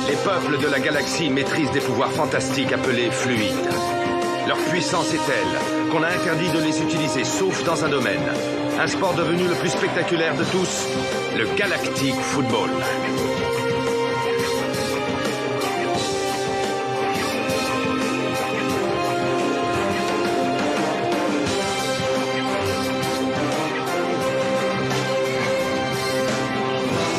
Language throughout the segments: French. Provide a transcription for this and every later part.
Les peuples de la galaxie maîtrisent des pouvoirs fantastiques appelés fluides. Leur puissance est telle qu'on a interdit de les utiliser, sauf dans un domaine. Un sport devenu le plus spectaculaire de tous, le Galactic Football.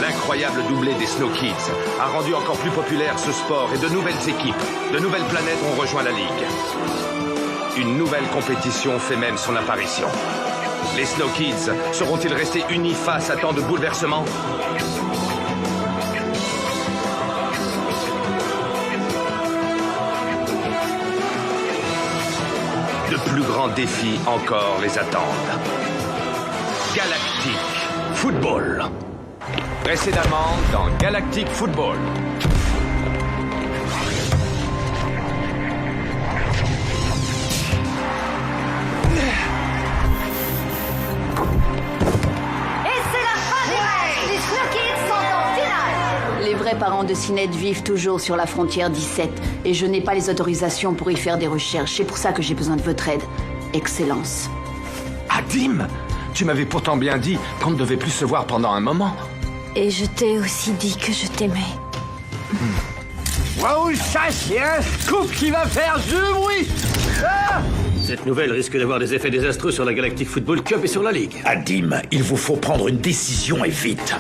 L'incroyable doublé des Snow Kids a rendu encore plus populaire ce sport et de nouvelles équipes, de nouvelles planètes ont rejoint la Ligue. Une nouvelle compétition fait même son apparition. Les Snow Kids seront-ils restés unis face à tant de bouleversements? De plus grands défis encore les attendent. Galactic Football. Précédemment dans Galactic Football. Les vrais parents de Cinet vivent toujours sur la frontière 17 et je n'ai pas les autorisations pour y faire des recherches. C'est pour ça que j'ai besoin de votre aide. Excellence. Adim, tu m'avais pourtant bien dit qu'on ne devait plus se voir pendant un moment. Et je t'ai aussi dit que je t'aimais. Waouh, ça c'est un scoop qui va faire du bruit. Cette nouvelle risque d'avoir des effets désastreux sur la Galactic Football Cup et sur la Ligue. Adim, il vous faut prendre une décision et vite.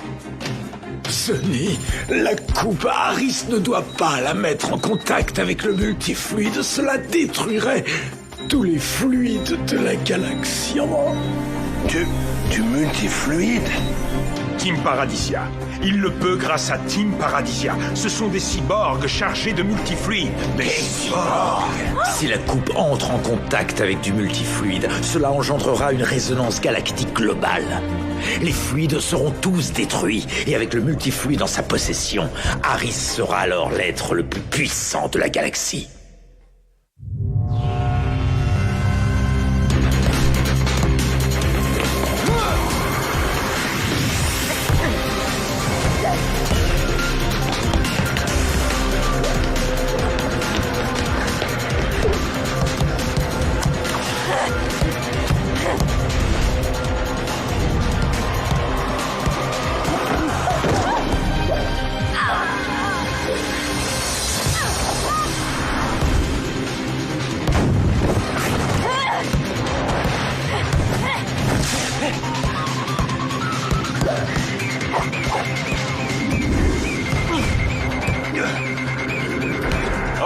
Sonny, la coupe Harris ne doit pas la mettre en contact avec le multifluide. Cela détruirait tous les fluides de la galaxie. Du multifluide? Team Paradisia. Il le peut grâce à Team Paradisia. Ce sont des cyborgs chargés de multifluide. Des cyborgs. Si la coupe entre en contact avec du multifluide, cela engendrera une résonance galactique globale. Les fluides seront tous détruits, et avec le multifluide en sa possession, Harris sera alors l'être le plus puissant de la galaxie.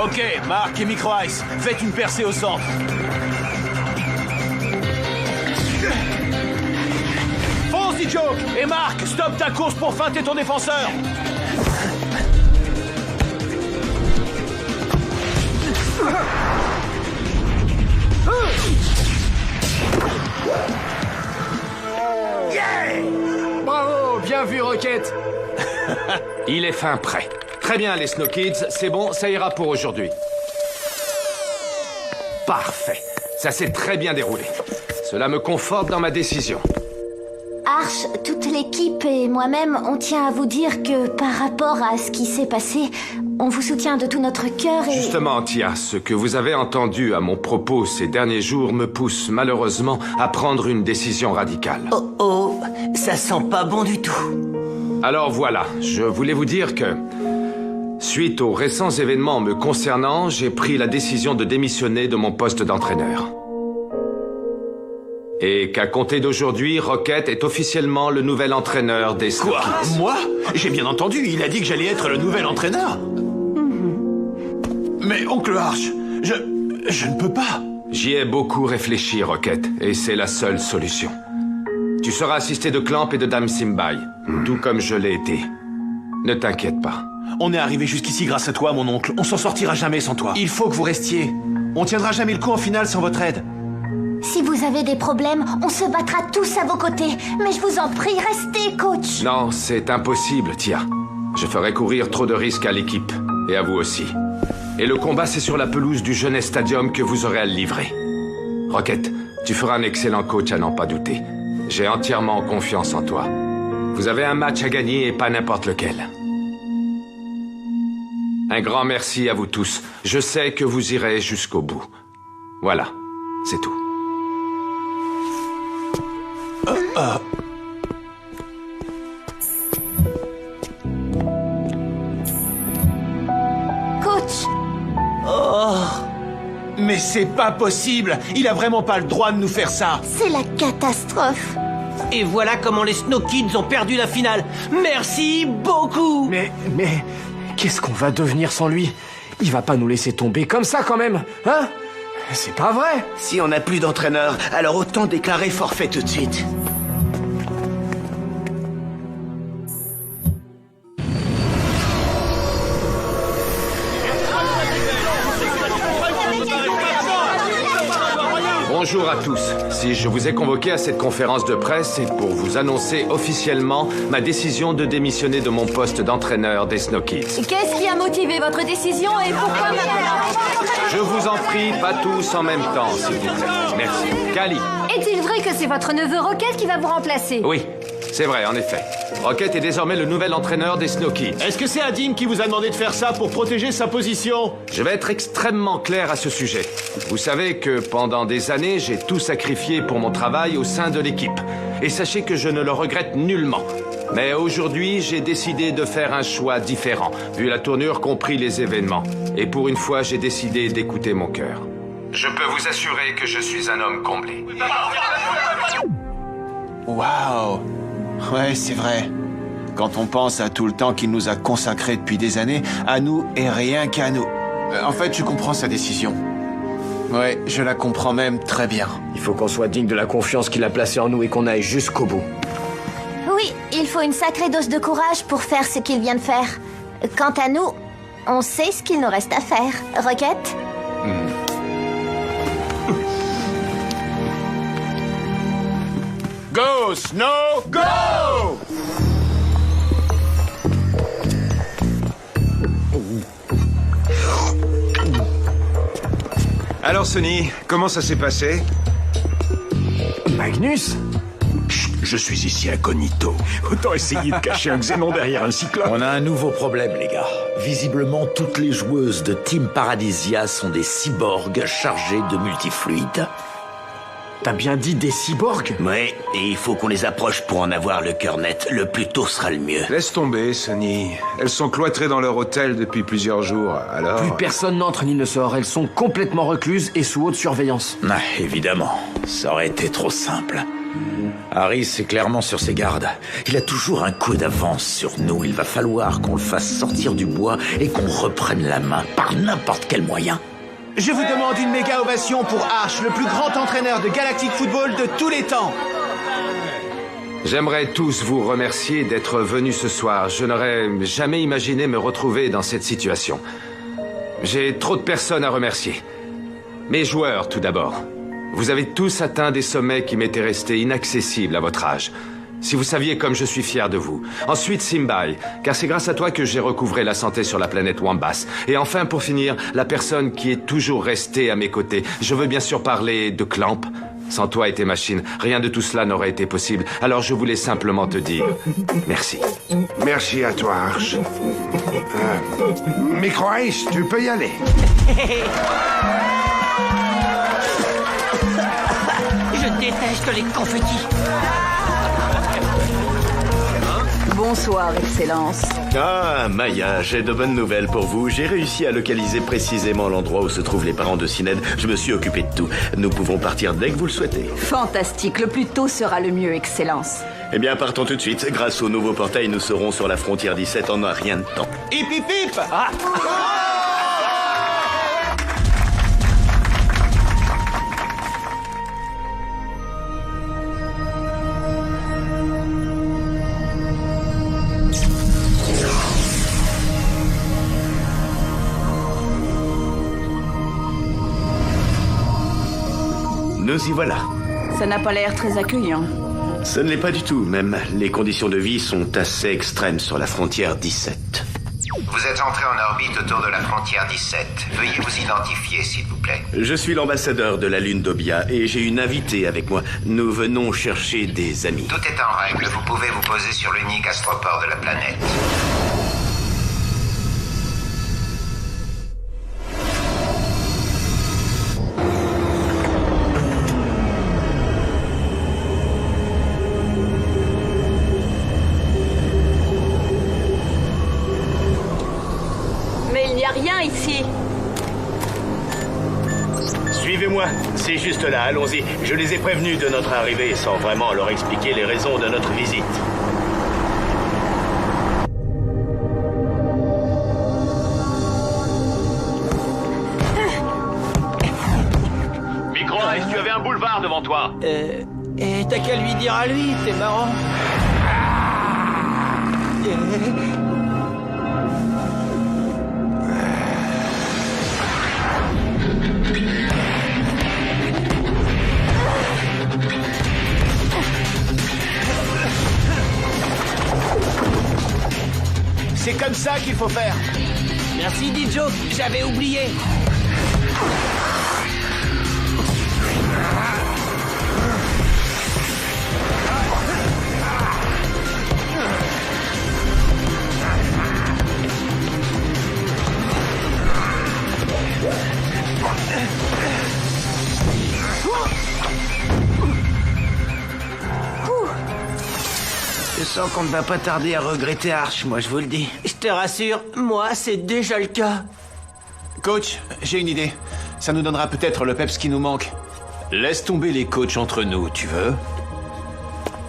Ok, Mark et Micro Ice, faites une percée au centre. Fonce, Joke! Et Mark, stoppe ta course pour feinter ton défenseur! Yeah! Bravo, bien vu, Rocket! Il est fin prêt. Très bien, les Snow Kids, c'est bon, ça ira pour aujourd'hui. Parfait. Ça s'est très bien déroulé. Cela me conforte dans ma décision. Arch, toute l'équipe et moi-même, on tient à vous dire que par rapport à ce qui s'est passé, on vous soutient de tout notre cœur et... Justement, Tia, ce que vous avez entendu à mon propos ces derniers jours me pousse malheureusement à prendre une décision radicale. Oh, ça sent pas bon du tout. Alors voilà, je voulais vous dire que... Suite aux récents événements me concernant, j'ai pris la décision de démissionner de mon poste d'entraîneur. Et qu'à compter d'aujourd'hui, Rocket est officiellement le nouvel entraîneur des Snow Quoi? Kids. Moi? J'ai bien entendu, il a dit que j'allais être le nouvel entraîneur. Mais oncle Arch, je ne peux pas. J'y ai beaucoup réfléchi, Rocket, et c'est la seule solution. Tu seras assisté de Clamp et de Dame Simbai, tout comme je l'ai été. Ne t'inquiète pas. On est arrivé jusqu'ici grâce à toi, mon oncle. On s'en sortira jamais sans toi. Il faut que vous restiez. On tiendra jamais le coup en finale sans votre aide. Si vous avez des problèmes, on se battra tous à vos côtés. Mais je vous en prie, restez, coach. Non, c'est impossible, Tia. Je ferais courir trop de risques à l'équipe, et à vous aussi. Et le combat, c'est sur la pelouse du Jeunesse Stadium que vous aurez à le livrer. Rocket, tu feras un excellent coach à n'en pas douter. J'ai entièrement confiance en toi. Vous avez un match à gagner et pas n'importe lequel. Un grand merci à vous tous. Je sais que vous irez jusqu'au bout. Voilà, c'est tout. Coach, Mais c'est pas possible. Il a vraiment pas le droit de nous faire ça. c'est la catastrophe. Et voilà comment les Snow Kids ont perdu la finale. Merci beaucoup. Mais, qu'est-ce qu'on va devenir sans lui? Il va pas nous laisser tomber comme ça quand même, hein? C'est pas vrai. Si on n'a plus d'entraîneur, alors autant déclarer forfait tout de suite. Bonjour à tous. Si je vous ai convoqué à cette conférence de presse, c'est pour vous annoncer officiellement ma décision de démissionner de mon poste d'entraîneur des Snow Kids. Qu'est-ce qui a motivé votre décision et pourquoi Je vous en prie, pas tous en même temps, s'il vous plaît. Merci. Kali. Est-il vrai que c'est votre neveu Rocket qui va vous remplacer? Oui, c'est vrai, en effet. Rocket est désormais le nouvel entraîneur des Snow Kids. Est-ce que c'est Adine qui vous a demandé de faire ça pour protéger sa position? Je vais être extrêmement clair à ce sujet. Vous savez que pendant des années, j'ai tout sacrifié pour mon travail au sein de l'équipe. Et sachez que je ne le regrette nullement. Mais aujourd'hui, j'ai décidé de faire un choix différent, vu la tournure qu'ont pris les événements. Et pour une fois, j'ai décidé d'écouter mon cœur. Je peux vous assurer que je suis un homme comblé. Waouh! Ouais, c'est vrai. Quand on pense à tout le temps qu'il nous a consacré depuis des années, à nous et rien qu'à nous. En fait, je comprends sa décision. Ouais, je la comprends même très bien. Il faut qu'on soit digne de la confiance qu'il a placée en nous et qu'on aille jusqu'au bout. Oui, il faut une sacrée dose de courage pour faire ce qu'il vient de faire. Quant à nous, on sait ce qu'il nous reste à faire. Rocket? Go, Snow, go! Alors, Sonny, comment ça s'est passé? Magnus? Chut, je suis ici incognito. Autant essayer de cacher un xénon derrière un cyclope. On a un nouveau problème, les gars. Visiblement, toutes les joueuses de Team Paradisia sont des cyborgs chargés de multifluides. T'as bien dit des cyborgs? Ouais, et il faut qu'on les approche pour en avoir le cœur net. Le plus tôt sera le mieux. Laisse tomber, Sonny. Elles sont cloîtrées dans leur hôtel depuis plusieurs jours, alors... Plus personne n'entre ni ne sort. Elles sont complètement recluses et sous haute surveillance. Ah, évidemment, ça aurait été trop simple. Harris est clairement sur ses gardes. Il a toujours un coup d'avance sur nous. Il va falloir qu'on le fasse sortir du bois et qu'on reprenne la main par n'importe quel moyen. Je vous demande une méga ovation pour Arch, le plus grand entraîneur de Galactic Football de tous les temps. J'aimerais tous vous remercier d'être venus ce soir. Je n'aurais jamais imaginé me retrouver dans cette situation. J'ai trop de personnes à remercier. Mes joueurs, tout d'abord. Vous avez tous atteint des sommets qui m'étaient restés inaccessibles à votre âge. Si vous saviez comme je suis fier de vous. Ensuite, Simbai, car c'est grâce à toi que j'ai recouvré la santé sur la planète Wambas. Et enfin, pour finir, la personne qui est toujours restée à mes côtés. Je veux bien sûr parler de Clamp. Sans toi et tes machines, rien de tout cela n'aurait été possible. Alors je voulais simplement te dire merci. Merci à toi, Arch. Micro Ice, tu peux y aller. Je déteste les confettis. Bonsoir, Excellence. Ah, Maya, j'ai de bonnes nouvelles pour vous. J'ai réussi à localiser précisément l'endroit où se trouvent les parents de Sinéad. Je me suis occupé de tout. Nous pouvons partir dès que vous le souhaitez. Fantastique, le plus tôt sera le mieux, Excellence. Eh bien, partons tout de suite. Grâce au nouveau portail, nous serons sur la frontière 17 en un rien de temps. Hip hip hip! Ah. Nous y voilà. Ça n'a pas l'air très accueillant. Ce ne l'est pas du tout, même. Les conditions de vie sont assez extrêmes sur la frontière 17. Vous êtes entré en orbite autour de la frontière 17. Veuillez vous identifier, s'il vous plaît. Je suis l'ambassadeur de la Lune d'Obia et j'ai une invitée avec moi. Nous venons chercher des amis. Tout est en règle. Vous pouvez vous poser sur l'unique astroport de la planète. Mais il n'y a rien ici. Suivez-moi, c'est juste là, allons-y. Je les ai prévenus de notre arrivée sans vraiment leur expliquer les raisons de notre visite. Micro, est-ce que tu avais un boulevard devant toi? Et t'as qu'à lui dire à lui, t'es marrant. C'est comme ça qu'il faut faire. Merci Dijo, j'avais oublié. Je sens qu'on ne va pas tarder à regretter Arch, moi je vous le dis. Je te rassure, moi c'est déjà le cas. Coach, j'ai une idée. Ça nous donnera peut-être le peps qui nous manque. Laisse tomber les coachs entre nous, tu veux?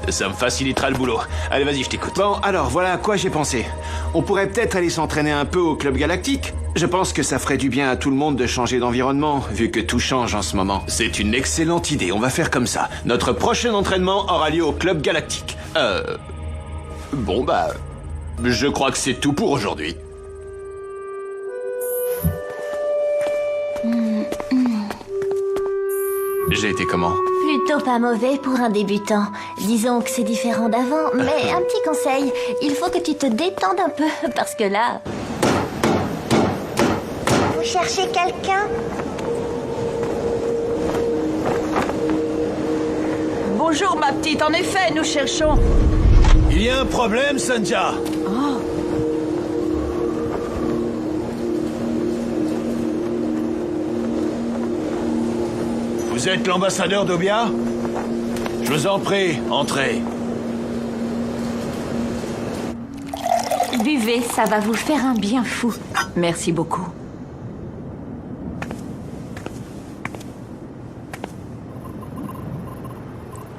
Ça me facilitera le boulot. Allez, vas-y, je t'écoute. Bon, alors, voilà à quoi j'ai pensé. On pourrait peut-être aller s'entraîner un peu au Club Galactique. Je pense que ça ferait du bien à tout le monde de changer d'environnement, vu que tout change en ce moment. C'est une excellente idée, on va faire comme ça. Notre prochain entraînement aura lieu au Club Galactique. Bon, bah... je crois que c'est tout pour aujourd'hui. J'ai été comment? Plutôt pas mauvais pour un débutant. Disons que c'est différent d'avant, mais un petit conseil, il faut que tu te détendes un peu, parce que là... Vous cherchez quelqu'un? Bonjour, ma petite. En effet, nous cherchons... Il y a un problème, Sanja. Oh. Vous êtes l'ambassadeur d'Obia? Je vous en prie, entrez. Buvez, ça va vous faire un bien fou. Merci beaucoup.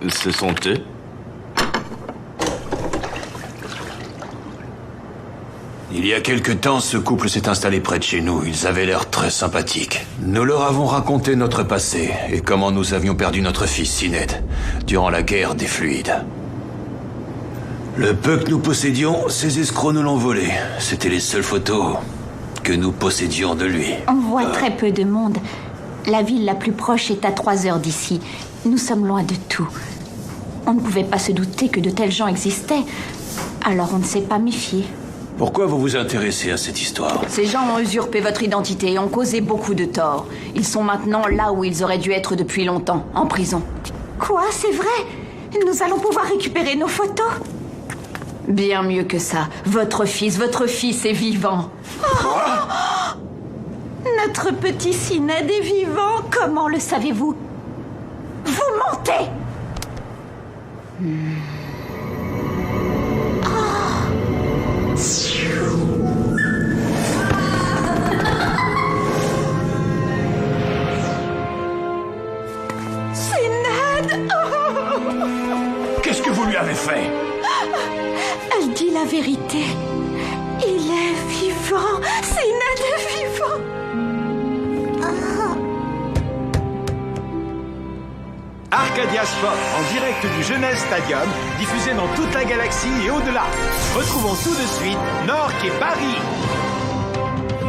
Ce sont eux? Il y a quelque temps, ce couple s'est installé près de chez nous. Ils avaient l'air très sympathiques. Nous leur avons raconté notre passé et comment nous avions perdu notre fils Sined durant la guerre des fluides. Le peu que nous possédions, ces escrocs nous l'ont volé. C'était les seules photos que nous possédions de lui. On voit très peu de monde. La ville la plus proche est à 3 heures d'ici. Nous sommes loin de tout. On ne pouvait pas se douter que de tels gens existaient. Alors on ne s'est pas méfié. Pourquoi vous vous intéressez à cette histoire? Ces gens ont usurpé votre identité et ont causé beaucoup de tort. Ils sont maintenant là où ils auraient dû être depuis longtemps, en prison. Quoi? C'est vrai? Nous allons pouvoir récupérer nos photos? Bien mieux que ça. Votre fils est vivant. Oh! Notre petit Sined est vivant. Comment le savez-vous? Vous mentez! Sined! Qu'est-ce que vous lui avez fait? Elle dit la vérité. Il est vivant. Sined est vivant. Arcadia Sport, en direct du Jeunesse Stadium, diffusé dans toute la galaxie et au-delà. Retrouvons tout de suite Nork et Barry.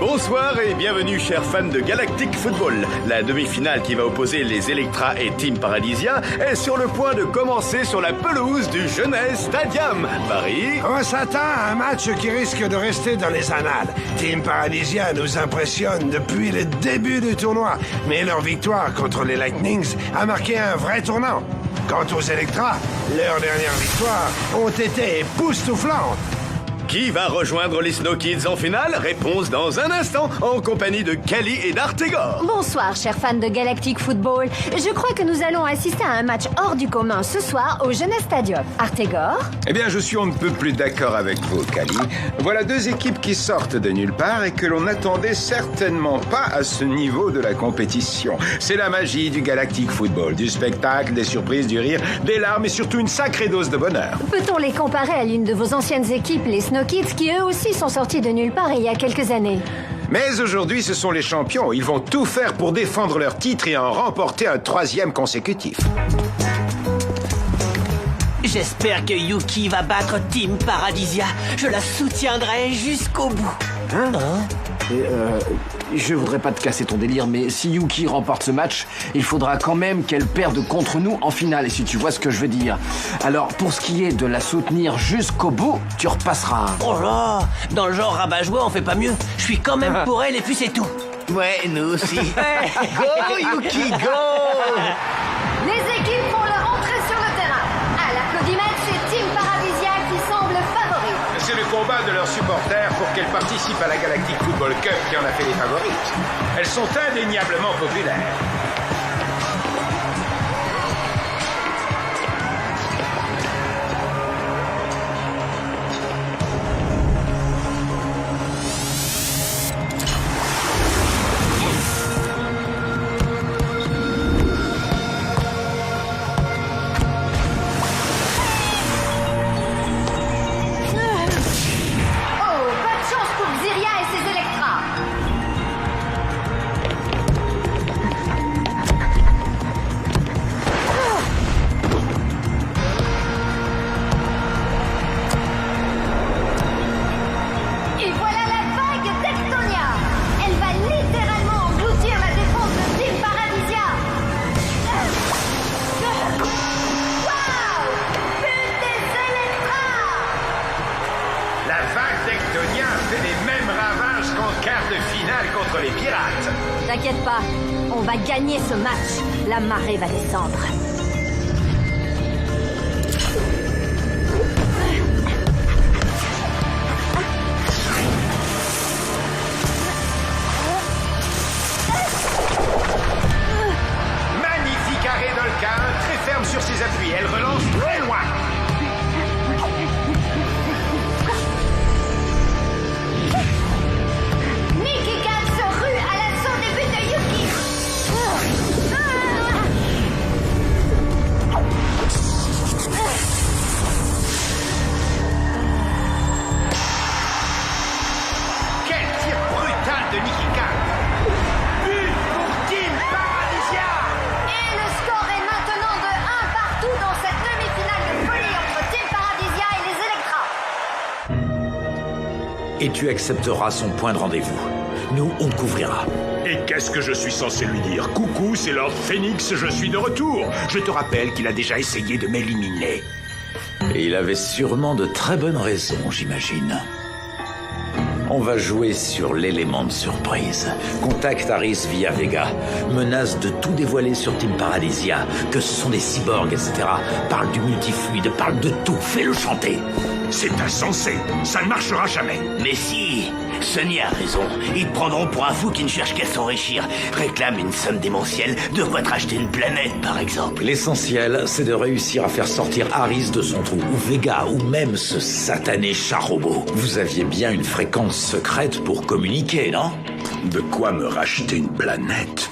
Bonsoir et bienvenue chers fans de Galactic Football. La demi-finale qui va opposer les Electra et Team Paradisia est sur le point de commencer sur la pelouse du Jeunesse Stadium. Paris. On s'attend à un match qui risque de rester dans les annales. Team Paradisia nous impressionne depuis le début du tournoi, mais leur victoire contre les Lightnings a marqué un vrai tournant. Quant aux Electra, leurs dernières victoires ont été époustouflantes. Qui va rejoindre les Snow Kids en finale? Réponse dans un instant, en compagnie de Kali et d'Artegor. Bonsoir, chers fans de Galactic Football. Je crois que nous allons assister à un match hors du commun ce soir au Jeunesse Stadium. Artegor? Eh bien, je suis on ne peut plus d'accord avec vous, Kali. Voilà deux équipes qui sortent de nulle part et que l'on n'attendait certainement pas à ce niveau de la compétition. C'est la magie du Galactic Football, du spectacle, des surprises, du rire, des larmes et surtout une sacrée dose de bonheur. Peut-on les comparer à l'une de vos anciennes équipes, les Snow Kids, qui eux aussi sont sortis de nulle part il y a quelques années? Mais aujourd'hui, ce sont les champions. Ils vont tout faire pour défendre leur titre et en remporter un 3e consécutif. J'espère que Yuki va battre Team Paradisia. Je la soutiendrai jusqu'au bout. Je voudrais pas te casser ton délire, mais si Yuki remporte ce match, il faudra quand même qu'elle perde contre nous en finale, si tu vois ce que je veux dire. Alors, pour ce qui est de la soutenir jusqu'au bout, tu repasseras. Oh là, dans le genre rabat-joie, on fait pas mieux. Je suis quand même pour elle et puis c'est tout. Ouais, nous aussi. Go Yuki, go! Les équipes font leur entrée sur le terrain. À l'applaudimètre, c'est Team Paradisia qui semble favori. C'est le combat de leurs supporters pour qu'elles participent à la Galactic Football Cup qui en a fait les favorites. Elles sont indéniablement populaires. T'inquiète pas, on va gagner ce match. La marée va descendre. Magnifique arrêt d'Olka, très ferme sur ses appuis. Elle relance très loin. Et tu accepteras son point de rendez-vous. Nous, on te couvrira. Et qu'est-ce que je suis censé lui dire? Coucou, c'est Lord Phoenix, je suis de retour. Je te rappelle qu'il a déjà essayé de m'éliminer. Et il avait sûrement de très bonnes raisons, j'imagine. On va jouer sur l'élément de surprise. Contacte Aris via Vega. Menace de tout dévoiler sur Team Paradisia. Que ce sont des cyborgs, etc. Parle du multifluide, parle de tout. Fais-le chanter. C'est insensé. Ça ne marchera jamais. Mais si, Sonny a raison. Ils te prendront pour un fou qui ne cherche qu'à s'enrichir. Réclame une somme démentielle. De quoi te racheter une planète, par exemple. L'essentiel, c'est de réussir à faire sortir Aris de son trou. Ou Vega, ou même ce satané chat robot. Vous aviez bien une fréquence secrète pour communiquer, non? De quoi me racheter une planète?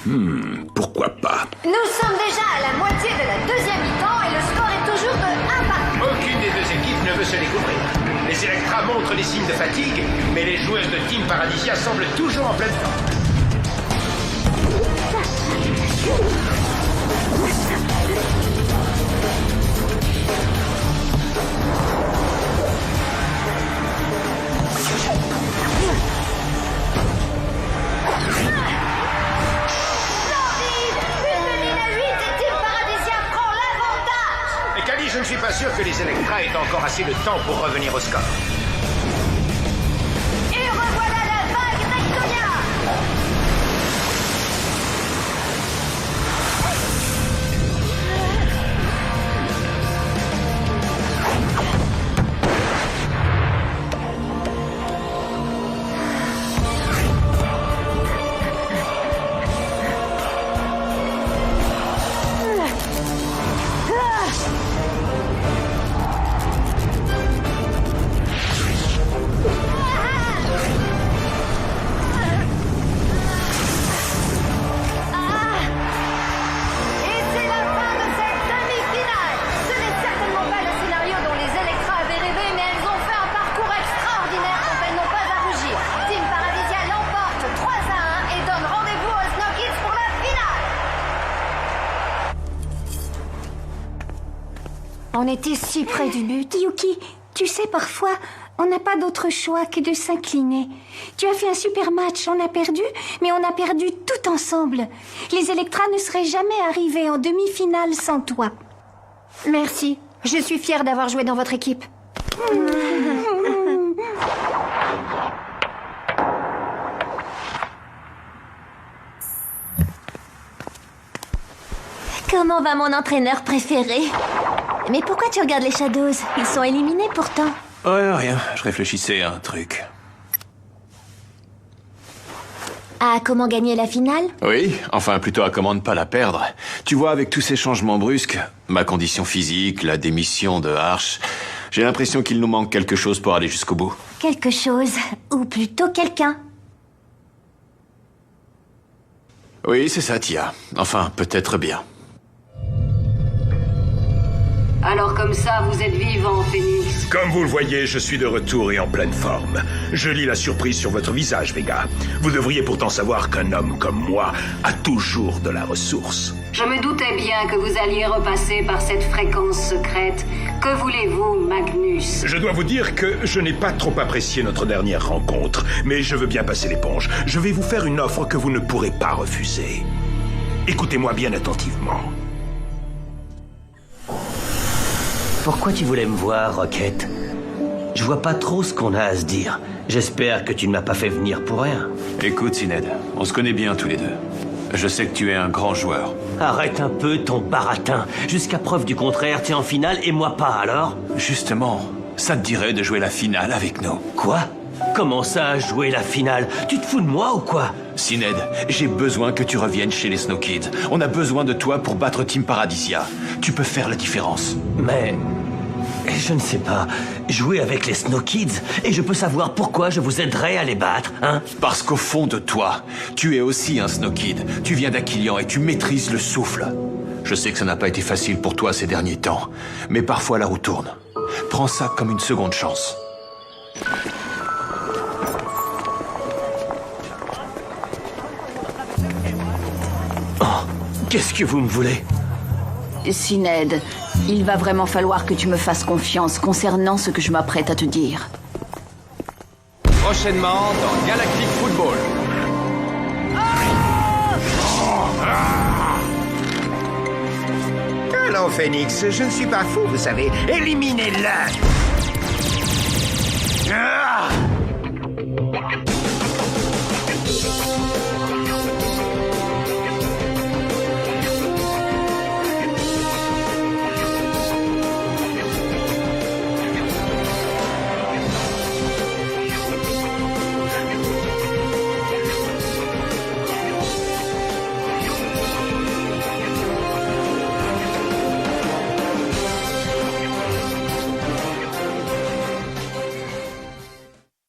Pourquoi pas? Nous sommes déjà à la moitié de la deuxième mi-temps et le score est toujours de 1 partout. Aucune des deux équipes ne veut se découvrir. Les Electra montrent des signes de fatigue, mais les joueuses de Team Paradisia semblent toujours en pleine forme. Electra est encore assez de temps pour revenir au score. Et revoilà la vague d'Ectonia. On était si près du but. Yuki, tu sais, parfois, on n'a pas d'autre choix que de s'incliner. Tu as fait un super match, on a perdu, mais on a perdu tout ensemble. Les Electra ne seraient jamais arrivés en demi-finale sans toi. Merci, je suis fière d'avoir joué dans votre équipe. Comment va mon entraîneur préféré? Mais pourquoi tu regardes les Shadows? Ils sont éliminés pourtant. Ouais, rien. Je réfléchissais à un truc. À comment gagner la finale? Oui, enfin plutôt à comment ne pas la perdre. Tu vois, avec tous ces changements brusques, ma condition physique, la démission de Arch, j'ai l'impression qu'il nous manque quelque chose pour aller jusqu'au bout. Quelque chose, ou plutôt quelqu'un. Oui, c'est ça, Tia. Enfin, peut-être bien. Alors comme ça, vous êtes vivant, Phoenix. Comme vous le voyez, je suis de retour et en pleine forme. Je lis la surprise sur votre visage, Vega. Vous devriez pourtant savoir qu'un homme comme moi a toujours de la ressource. Je me doutais bien que vous alliez repasser par cette fréquence secrète. Que voulez-vous, Magnus? Je dois vous dire que je n'ai pas trop apprécié notre dernière rencontre, mais je veux bien passer l'éponge. Je vais vous faire une offre que vous ne pourrez pas refuser. Écoutez-moi bien attentivement. Pourquoi tu voulais me voir, Rocket? Je vois pas trop ce qu'on a à se dire. J'espère que tu ne m'as pas fait venir pour rien. Écoute, Sined, on se connaît bien tous les deux. Je sais que tu es un grand joueur. Arrête un peu ton baratin. Jusqu'à preuve du contraire, t'es en finale et moi pas, alors? Justement, ça te dirait de jouer la finale avec nous. Quoi? Comment ça, jouer la finale? Tu te fous de moi ou quoi? Sined, j'ai besoin que tu reviennes chez les Snow Kids. On a besoin de toi pour battre Team Paradisia. Tu peux faire la différence. Mais... je ne sais pas. Jouer avec les Snow Kids, et je peux savoir pourquoi je vous aiderai à les battre, hein? Parce qu'au fond de toi, tu es aussi un Snow Kid. Tu viens d'Aquilian et tu maîtrises le souffle. Je sais que ça n'a pas été facile pour toi ces derniers temps, mais parfois la roue tourne. Prends ça comme une seconde chance. Qu'est-ce que vous me voulez? Sined, il va vraiment falloir que tu me fasses confiance concernant ce que je m'apprête à te dire. Prochainement dans Galactic Football. Allons, Phoenix, je ne suis pas fou, vous savez. Éliminez-le!